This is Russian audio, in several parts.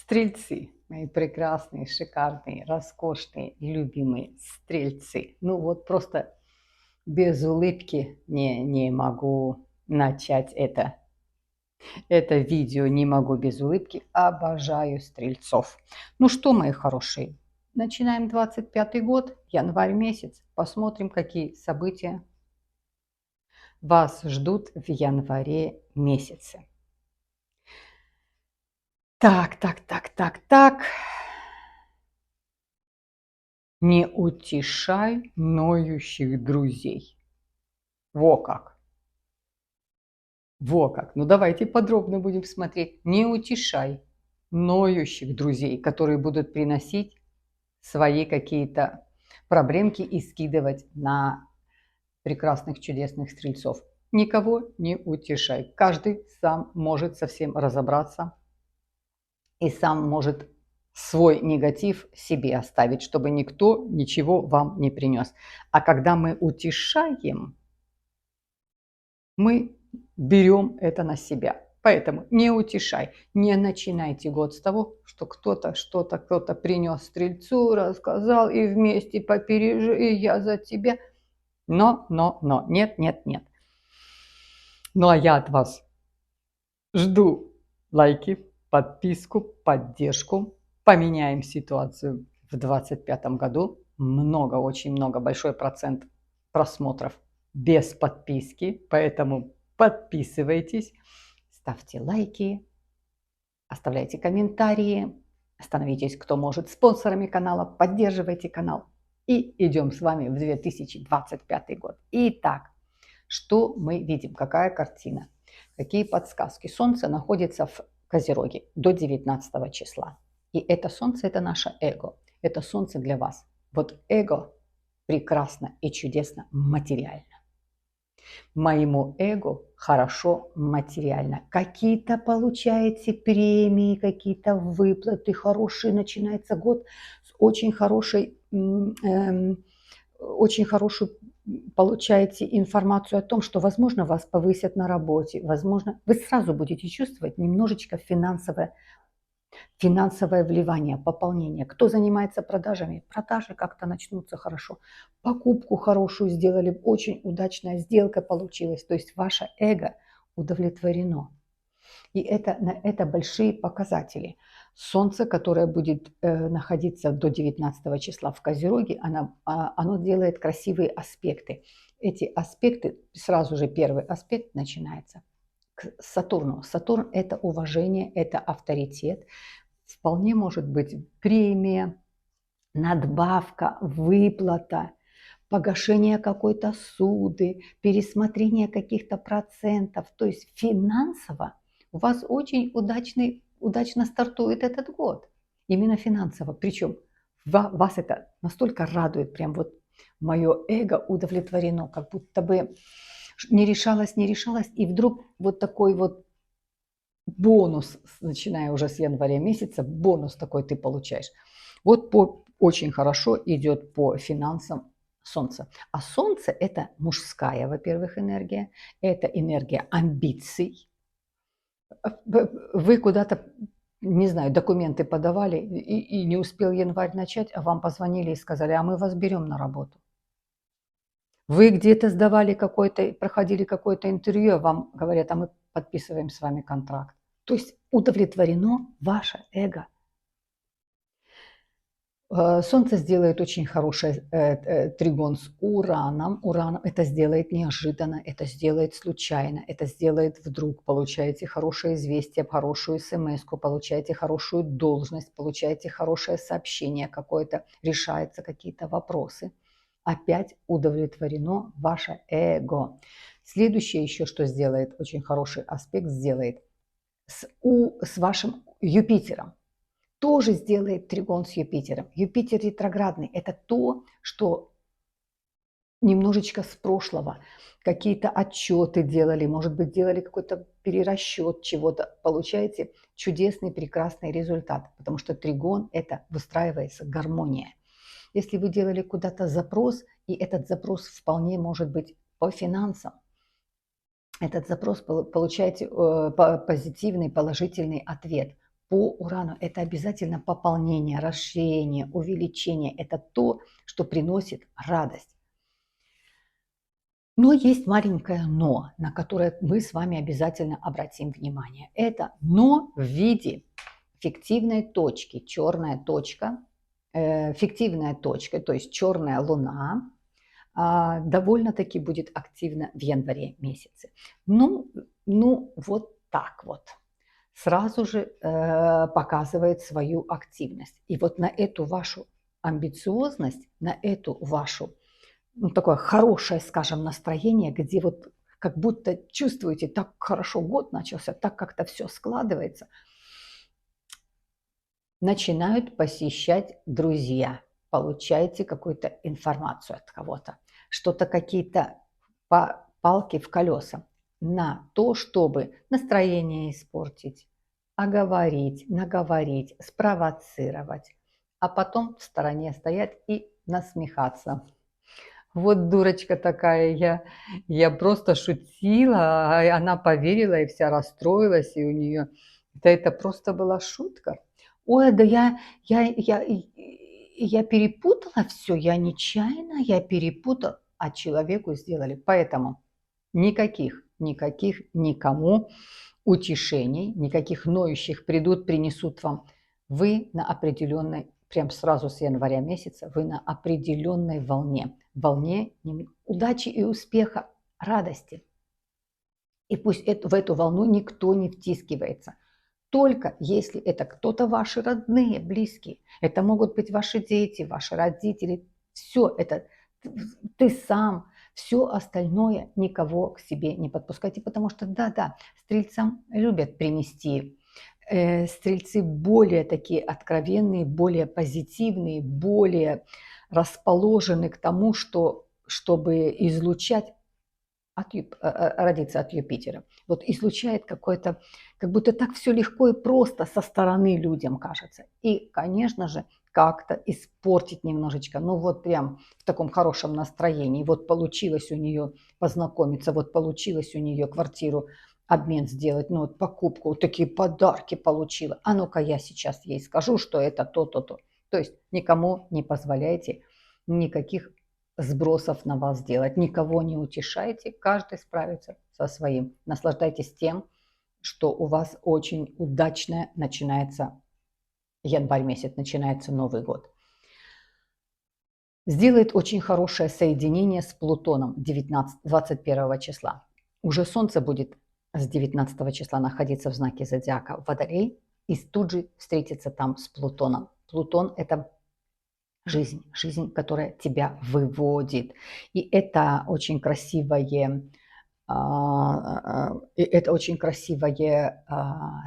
Стрельцы, мои прекрасные, шикарные, роскошные, любимые стрельцы. Ну вот просто без улыбки не могу начать это видео, не могу без улыбки. Обожаю стрельцов. Ну что, мои хорошие, начинаем 25-й год, январь месяц. Посмотрим, какие события вас ждут в январе месяце. Так. Не утешай ноющих друзей. Во как! Во как! Ну давайте подробно будем смотреть. Не утешай ноющих друзей, которые будут приносить свои какие-то проблемки и скидывать на прекрасных, чудесных стрельцов. Никого не утешай. Каждый сам может со всем разобраться и сам может свой негатив себе оставить, чтобы никто ничего вам не принес. А когда мы утешаем, мы берем это на себя. Поэтому не утешай, не начинайте год с того, что кто-то что-то, кто-то принес стрельцу, рассказал, и вместе попережи, и я за тебя. Но, нет. Ну а я от вас жду лайки, подписку, поддержку. Поменяем ситуацию в 2025 году. Очень много, большой процент просмотров без подписки. Поэтому подписывайтесь, ставьте лайки, оставляйте комментарии, становитесь, кто может, спонсорами канала, поддерживайте канал. И идем с вами в 2025 год. Итак, что мы видим? Какая картина? Какие подсказки? Солнце находится в Козероге до 19 числа. И это солнце – это наше эго. Это солнце для вас. Вот эго прекрасно и чудесно материально. Моему эго хорошо материально. Какие-то получаете премии, какие-то выплаты хорошие. Начинается год с очень хорошую получаете информацию о том, что, возможно, вас повысят на работе, возможно, вы сразу будете чувствовать немножечко финансовое вливание, пополнение. Кто занимается продажами, продажи как-то начнутся хорошо. Покупку хорошую сделали, очень удачная сделка получилась. То есть ваше эго удовлетворено. И это большие показатели. Солнце, которое будет находиться до 19 числа в Козероге, оно делает красивые аспекты. Эти аспекты, сразу же первый аспект начинается к Сатурну. Сатурн – это уважение, это авторитет. Вполне может быть премия, надбавка, выплата, погашение какой-то суды, пересмотрение каких-то процентов. То есть финансово у вас очень удачно стартует этот год. Именно финансово. Причем вас это настолько радует, прям вот мое эго удовлетворено, как будто бы не решалась, и вдруг вот такой вот бонус, начиная уже с января месяца, бонус такой ты получаешь. Вот очень хорошо идет по финансам Солнце. А Солнце – это мужская, во-первых, энергия, это энергия амбиций. Вы куда-то, не знаю, документы подавали и не успел январь начать, а вам позвонили и сказали, а мы вас берем на работу. Вы где-то проходили какое-то интервью, а вам говорят, а мы подписываем с вами контракт. То есть удовлетворено ваше эго. Солнце сделает очень хороший тригон с Ураном. Уран это сделает неожиданно, это сделает случайно, это сделает вдруг. Получаете хорошее известие, хорошую смс-ку, получаете хорошую должность, получаете хорошее сообщение какое-то, решаются какие-то вопросы. Опять удовлетворено ваше эго. Следующее еще, что сделает, очень хороший аспект сделает с вашим Юпитером. Тоже сделает тригон с Юпитером. Юпитер ретроградный – это то, что немножечко с прошлого. Какие-то отчеты делали, может быть, делали какой-то перерасчет чего-то. Получаете чудесный, прекрасный результат, потому что тригон – это выстраивается гармония. Если вы делали куда-то запрос, и этот запрос вполне может быть по финансам, этот запрос получаете позитивный, положительный ответ по Урану. Это обязательно пополнение, расширение, увеличение. Это то, что приносит радость. Но есть маленькое «но», на которое мы с вами обязательно обратим внимание. Это «но» в виде фиктивной точки, черная точка, фиктивная точка, то есть черная луна, довольно-таки будет активна в январе месяце. Ну, вот так вот. Сразу же показывает свою активность. И вот на эту вашу амбициозность, на эту вашу, ну, такое хорошее, скажем, настроение, где вот как будто чувствуете, так хорошо год начался, так как-то все складывается, начинают посещать друзья. Получаете какую-то информацию от кого-то, что-то, какие-то палки в колеса на то, чтобы настроение испортить, оговорить, наговорить, спровоцировать, а потом в стороне стоять и насмехаться. Вот дурочка такая, я просто шутила, а она поверила и вся расстроилась, и у нее... Да это просто была шутка. Ой, да я перепутала все, я нечаянно, я перепутала, а человеку сделали. Поэтому никаких никому утешений, никаких ноющих придут, принесут вам. Вы на определенной, прям сразу с января месяца, вы на определенной волне удачи и успеха, радости. И пусть в эту волну никто не втискивается. Только если это кто-то ваши родные, близкие, это могут быть ваши дети, ваши родители, все это ты сам, все остальное никого к себе не подпускайте, потому что да, стрельцам любят принести. Стрельцы более такие откровенные, более позитивные, более расположены к тому, чтобы излучать родиться от Юпитера. Вот излучает какое-то, как будто так все легко и просто со стороны людям кажется. И, конечно же, как-то испортить немножечко, ну вот прям в таком хорошем настроении. Вот получилось у нее познакомиться, вот получилось у нее квартиру обмен сделать, ну вот покупку, вот такие подарки получила. А ну-ка я сейчас ей скажу, что это то-то-то. То есть никому не позволяйте никаких сбросов на вас делать. Никого не утешайте, каждый справится со своим. Наслаждайтесь тем, что у вас очень удачно начинается январь месяц, начинается Новый год. Сделает очень хорошее соединение с Плутоном 21 числа. Уже Солнце будет с 19 числа находиться в знаке зодиака Водолей и тут же встретиться там с Плутоном. Плутон – это жизнь, которая тебя выводит. И это очень красивое,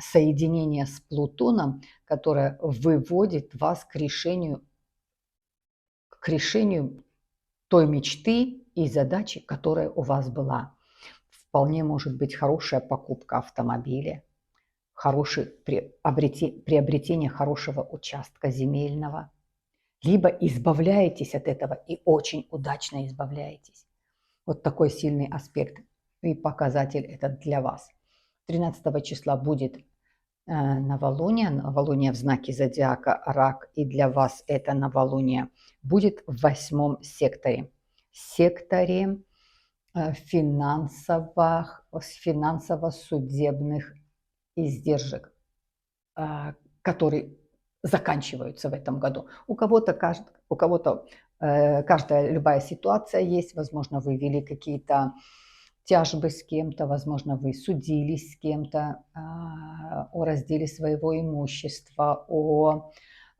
соединение с Плутоном, которое выводит вас к решению той мечты и задачи, которая у вас была. Вполне может быть хорошая покупка автомобиля, приобретение хорошего участка земельного, либо избавляетесь от этого и очень удачно избавляетесь. Вот такой сильный аспект и показатель этот для вас. 13 числа будет новолуние в знаке зодиака Рак, и для вас это новолуние будет в 8 секторе финансово-судебных издержек, которые заканчиваются в этом году. У кого-то каждая любая ситуация есть, возможно, вы вели какие-то тяжбы с кем-то, возможно, вы судились с кем-то о разделе своего имущества,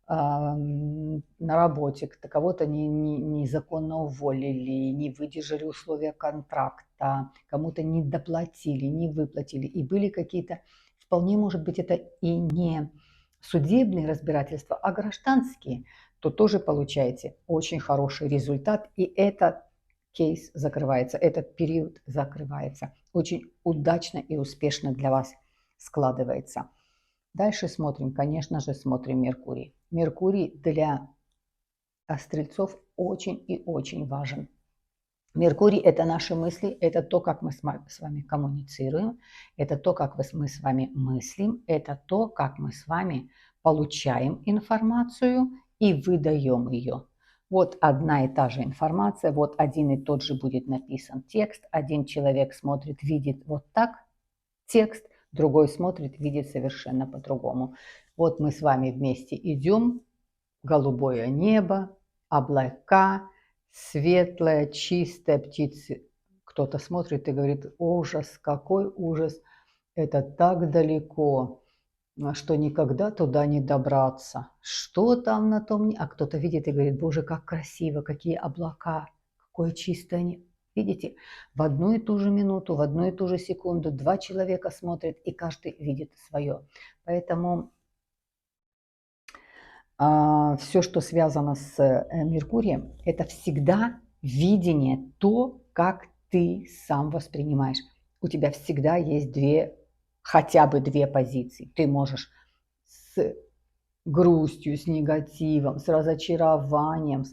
на работе кого-то незаконно уволили, не выдержали условия контракта, кому-то не доплатили, не выплатили. И были какие-то, вполне может быть, это и не судебные разбирательства, а гражданские, то тоже получаете очень хороший результат. И этот кейс закрывается, этот период закрывается. Очень удачно и успешно для вас складывается. Дальше смотрим, конечно же, смотрим Меркурий. Меркурий для стрельцов очень и очень важен. Меркурий – это наши мысли, это то, как мы с вами коммуницируем, это то, как мы с вами мыслим, это то, как мы с вами получаем информацию и выдаем ее. Вот одна и та же информация, вот один и тот же будет написан текст, один человек смотрит, видит вот так текст, другой смотрит, видит совершенно по-другому. Вот мы с вами вместе идем, голубое небо, облака, светлое, чистое, птицы. Кто-то смотрит и говорит: ужас, какой ужас, это так далеко, что никогда туда не добраться. Что там на том? А кто-то видит и говорит: боже, как красиво, какие облака, какое чистое небо. Видите, в одну и ту же минуту, в одну и ту же секунду два человека смотрят, и каждый видит свое. Поэтому все, что связано с Меркурием, это всегда видение, то, как ты сам воспринимаешь. У тебя всегда есть хотя бы две позиции. Ты можешь с грустью, с негативом, с разочарованием,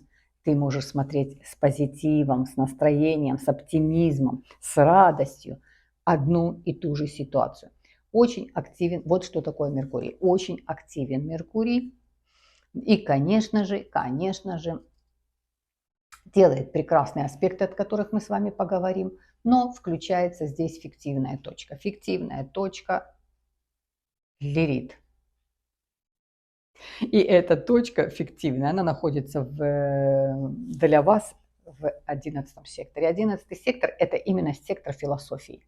ты можешь смотреть с позитивом, с настроением, с оптимизмом, с радостью одну и ту же ситуацию. Очень активен, вот что такое Меркурий, очень активен Меркурий. И, конечно же, делает прекрасные аспекты, от которых мы с вами поговорим, но включается здесь фиктивная точка. Фиктивная точка Лилит. И эта точка фиктивная, она находится для вас в 11 секторе. 11 сектор – это именно сектор философии.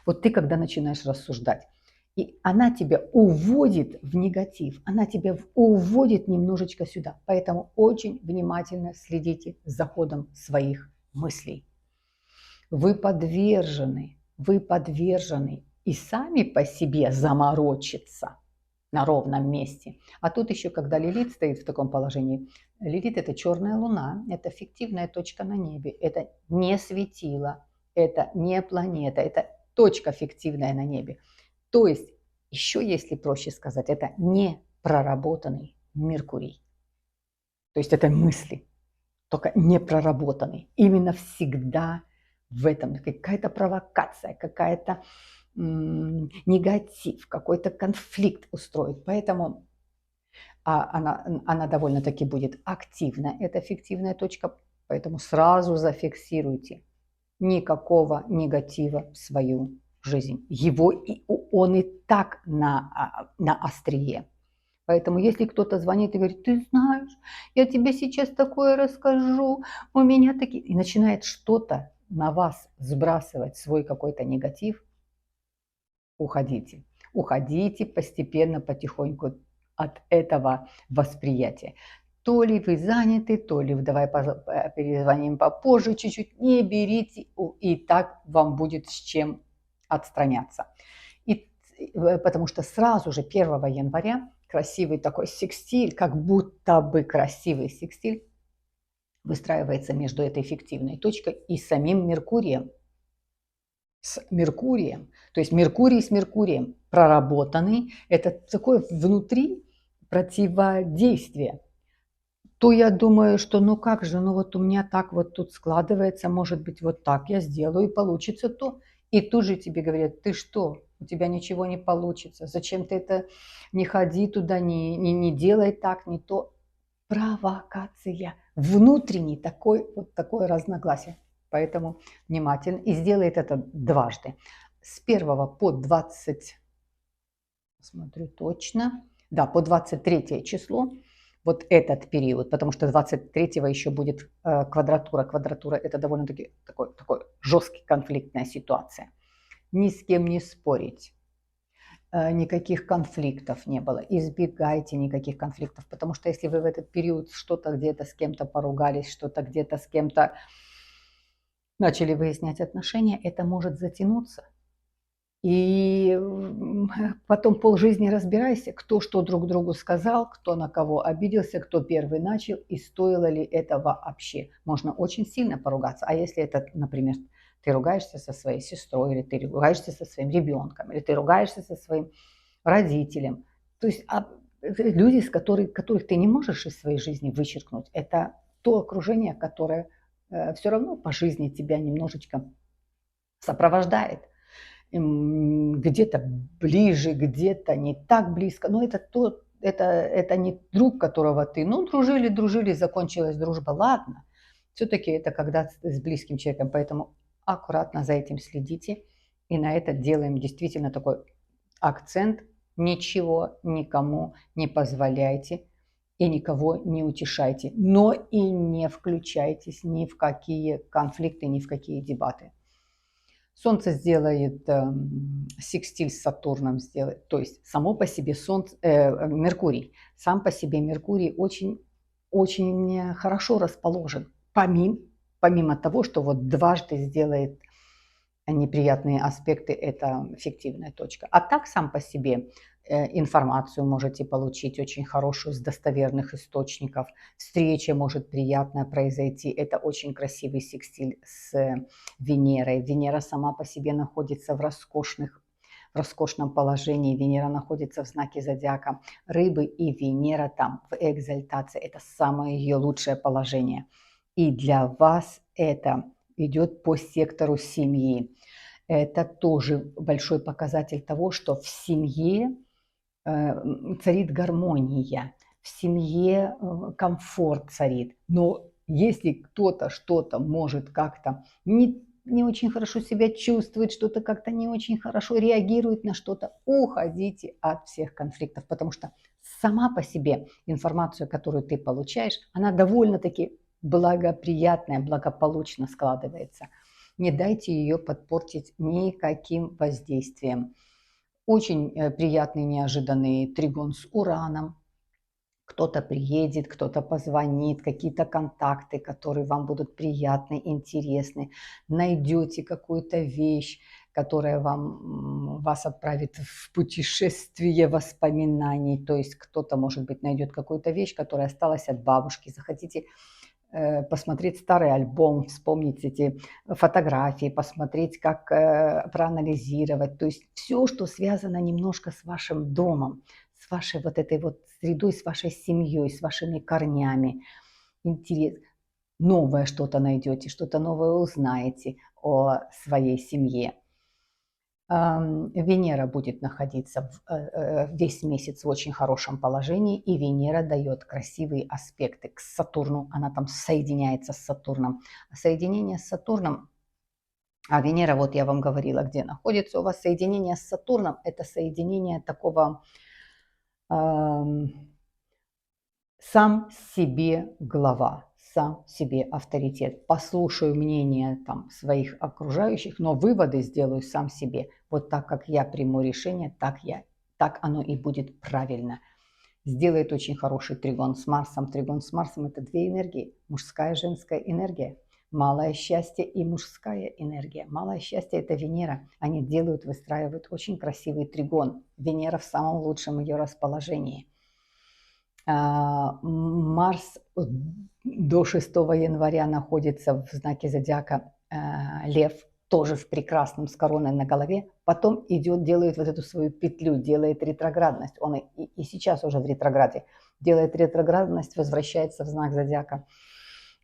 Вот ты, когда начинаешь рассуждать, и она тебя уводит в негатив, она тебя уводит немножечко сюда. Поэтому очень внимательно следите за ходом своих мыслей. Вы подвержены и сами по себе заморочиться на ровном месте. А тут еще, когда Лилит стоит в таком положении, Лилит – это черная луна, это фиктивная точка на небе, это не светило, это не планета, это точка фиктивная на небе. То есть, еще если проще сказать, это не проработанный Меркурий. То есть это мысли, только не проработанный. Именно всегда в этом какая-то провокация, какая-то негатив, какой-то конфликт устроить. Поэтому она довольно-таки будет активна, эта фиктивная точка. Поэтому сразу зафиксируйте: никакого негатива в свою жизнь. Он и так на острие. Поэтому если кто-то звонит и говорит: ты знаешь, я тебе сейчас такое расскажу, у меня такие... И начинает что-то на вас сбрасывать, свой какой-то негатив, уходите. Уходите постепенно, потихоньку от этого восприятия. То ли вы заняты, то ли давай перезвоним попозже чуть-чуть. Не берите, и так вам будет с чем отстраняться. Потому что сразу же 1 января красивый такой секстиль, как будто бы красивый секстиль, выстраивается между этой фиктивной точкой и самим Меркурием. С Меркурием. То есть Меркурий с Меркурием проработанный. Это такое внутри противодействие. То я думаю, что ну как же, ну вот у меня так вот тут складывается, может быть вот так я сделаю и получится то. И тут же тебе говорят: ты что, у тебя ничего не получится, зачем ты это, не ходи туда, не делай так, не то. Провокация, внутренний такое разногласие. Поэтому внимательно. И сделает это дважды. С 1 по 20, смотрю точно, да, по 23 число, вот этот период, потому что 23-го еще будет квадратура. Квадратура – это довольно-таки такой жесткий конфликтная ситуация. Ни с кем не спорить, никаких конфликтов не было. Избегайте никаких конфликтов, потому что если вы в этот период что-то где-то с кем-то поругались, что-то где-то с кем-то начали выяснять отношения, это может затянуться. И потом полжизни разбирайся, кто что друг другу сказал, кто на кого обиделся, кто первый начал, и стоило ли это вообще. Можно очень сильно поругаться. А если это, например, ты ругаешься со своей сестрой, или ты ругаешься со своим ребенком, или ты ругаешься со своим родителем. То есть люди, которых ты не можешь из своей жизни вычеркнуть, это то окружение, которое все равно по жизни тебя немножечко сопровождает. Где-то ближе, где-то не так близко. Но это не друг, которого ты, ну, дружили, закончилась дружба, ладно. Все-таки это когда с близким человеком, поэтому аккуратно за этим следите. И на это делаем действительно такой акцент. Ничего никому не позволяйте и никого не утешайте, но и не включайтесь ни в какие конфликты, ни в какие дебаты. Солнце сделает секстиль с Сатурном, сделает, то есть само по себе Меркурий, сам по себе Меркурий очень, очень хорошо расположен, помимо того, что вот дважды сделает неприятные аспекты, это фиктивная точка. А так сам по себе информацию можете получить очень хорошую с достоверных источников. Встреча может приятная произойти. Это очень красивый секстиль с Венерой. Венера сама по себе находится в роскошном положении. Венера находится в знаке зодиака Рыбы, и Венера там в экзальтации. Это самое ее лучшее положение. И для вас это идет по сектору семьи. Это тоже большой показатель того, что в семье царит гармония, в семье комфорт царит. Но если кто-то что-то может как-то не очень хорошо себя чувствует, что-то как-то не очень хорошо реагирует на что-то, уходите от всех конфликтов, потому что сама по себе информацию, которую ты получаешь, она довольно-таки благоприятная, благополучно складывается. Не дайте ее подпортить никаким воздействием. Очень приятный неожиданный тригон с Ураном. Кто-то приедет, кто-то позвонит, какие-то контакты, которые вам будут приятны, интересны. Найдете какую-то вещь, которая вас отправит в путешествие воспоминаний. То есть кто-то, может быть, найдет какую-то вещь, которая осталась от бабушки. Захотите посмотреть старый альбом, вспомнить эти фотографии, посмотреть, как проанализировать. То есть все, что связано немножко с вашим домом, с вашей вот этой вот средой, с вашей семьей, с вашими корнями. Интерес. Новое что-то найдете, что-то новое узнаете о своей семье. Венера будет находиться весь месяц в очень хорошем положении, и Венера дает красивые аспекты к Сатурну, она там соединяется с Сатурном. Соединение с Сатурном, а Венера, вот я вам говорила, где находится у вас, соединение с Сатурном, это соединение такого сам себе глава, сам себе авторитет. Послушаю мнение там своих окружающих, но выводы сделаю сам себе. Вот так, как я приму решение, так оно и будет правильно. Сделает очень хороший тригон с Марсом. Тригон с Марсом – это две энергии. Мужская и женская энергия. Малое счастье и мужская энергия. Малое счастье – это Венера. Они выстраивают очень красивый тригон. Венера в самом лучшем ее расположении. Марс до 6 января находится в знаке зодиака Лев, тоже в прекрасном, с короной на голове. Потом делает вот эту свою петлю, делает ретроградность. Он и сейчас уже в ретрограде. Делает ретроградность, возвращается в знак зодиака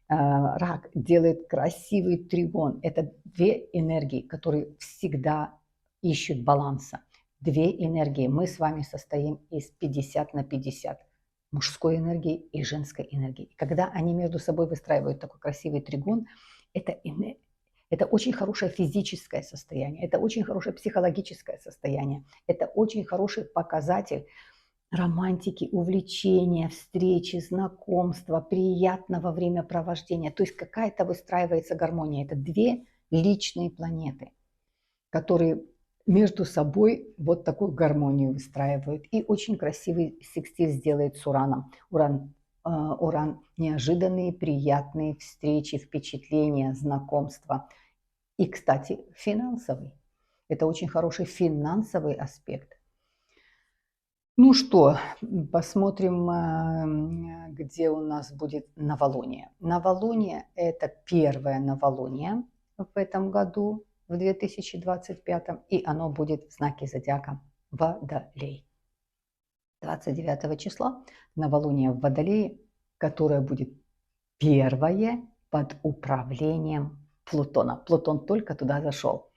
Рак, делает красивый тригон. Это две энергии, которые всегда ищут баланса. Две энергии. Мы с вами состоим из 50 на 50. Мужской энергии и женской энергии. И когда они между собой выстраивают такой красивый тригон, это очень хорошее физическое состояние, это очень хорошее психологическое состояние, это очень хороший показатель романтики, увлечения, встречи, знакомства, приятного времяпровождения. То есть какая-то выстраивается гармония. Это две личные планеты, которые между собой вот такую гармонию выстраивают. И очень красивый секстиль сделает с Ураном. Уран – неожиданные, приятные встречи, впечатления, знакомства. И, кстати, финансовый. Это очень хороший финансовый аспект. Ну что, посмотрим, где у нас будет новолуние. Новолуние – это первое новолуние в этом году, в 2025, и оно будет в знаке зодиака Водолей. 29 числа новолуние в Водолее, которое будет первое под управлением Плутона. Плутон только туда зашел.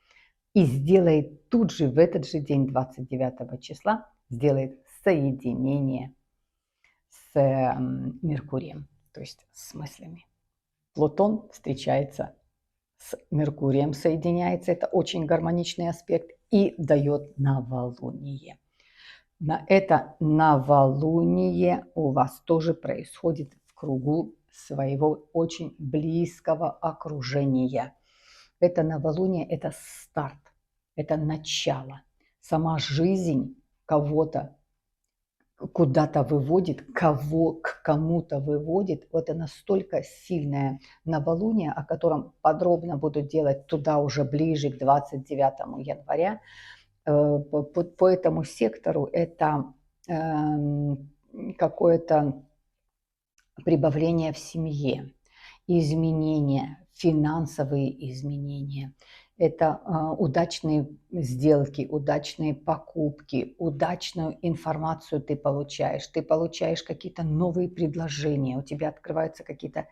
И сделает тут же, в этот же день, 29 числа, сделает соединение с Меркурием, то есть с мыслями. Плутон встречается с Меркурием, соединяется, это очень гармоничный аспект, и дает новолуние. На это новолуние у вас тоже происходит в кругу своего очень близкого окружения. Это новолуние – это старт, это начало. Сама жизнь кого-то куда-то выводит, кого к кому-то выводит. Вот это настолько сильное новолуние, о котором подробно буду делать туда уже ближе к 29 января. По этому сектору это какое-то прибавление в семье, изменения, финансовые изменения. Это удачные сделки, удачные покупки, удачную информацию ты получаешь какие-то новые предложения, у тебя открываются какие-то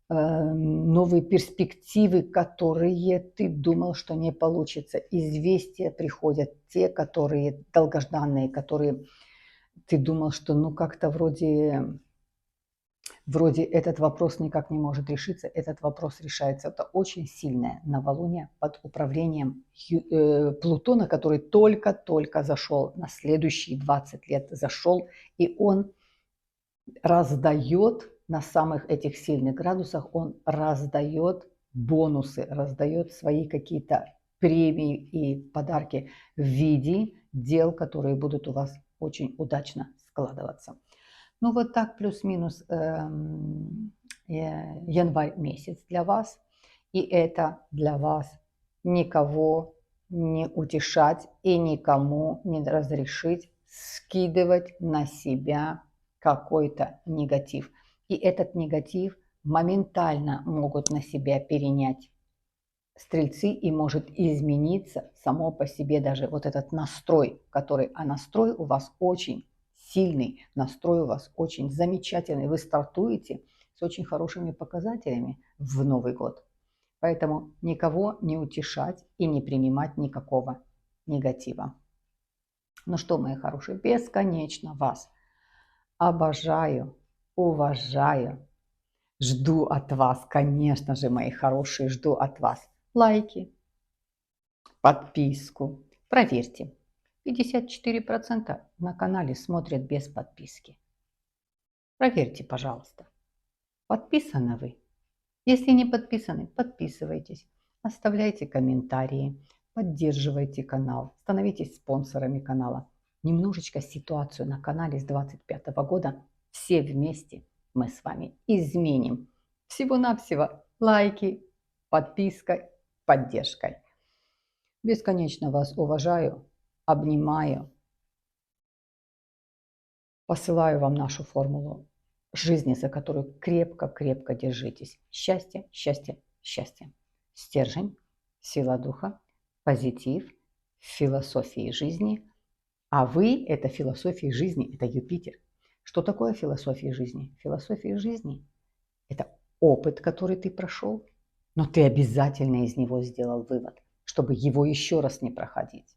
новые перспективы, которые ты думал, что не получится. Известия приходят, те, которые долгожданные, которые ты думал, что ну как-то вроде этот вопрос никак не может решиться, этот вопрос решается. Это очень сильное новолуние под управлением Плутона, который только-только зашел, на следующие 20 лет зашел, и он раздает на самых этих сильных градусах, он раздает бонусы, раздает свои какие-то премии и подарки в виде дел, которые будут у вас очень удачно складываться. Ну вот так плюс-минус январь месяц для вас. И это для вас никого не утешать и никому не разрешить скидывать на себя какой-то негатив. И этот негатив моментально могут на себя перенять стрельцы, и может измениться само по себе даже вот этот настрой, а настрой у вас очень сильный, настрой у вас очень замечательный. Вы стартуете с очень хорошими показателями в Новый год. Поэтому никого не утешать и не принимать никакого негатива. Ну что, мои хорошие, бесконечно вас обожаю, уважаю. Жду от вас, конечно же, мои хорошие, жду от вас лайки, подписку. Проверьте, 54% на канале смотрят без подписки. Проверьте, пожалуйста, подписаны вы. Если не подписаны, подписывайтесь, оставляйте комментарии, поддерживайте канал, становитесь спонсорами канала. Немножечко ситуацию на канале с 2025 года все вместе мы с вами изменим. Всего-навсего лайки, подписка, поддержкой. Бесконечно вас уважаю, обнимаю. Посылаю вам нашу формулу жизни, за которую крепко-крепко держитесь. Счастье, счастье, счастье. Стержень, сила духа, позитив, философии жизни. А вы – это философия жизни, это Юпитер. Что такое философия жизни? Философия жизни – это опыт, который ты прошел, но ты обязательно из него сделал вывод, чтобы его еще раз не проходить.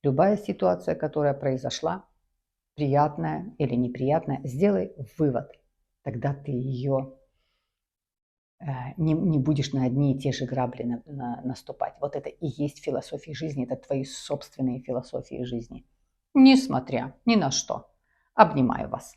Любая ситуация, которая произошла, приятная или неприятная, сделай вывод. Тогда ты ее не будешь на одни и те же грабли наступать. Вот это и есть философия жизни, это твои собственные философии жизни. Несмотря ни на что. Обнимаю вас.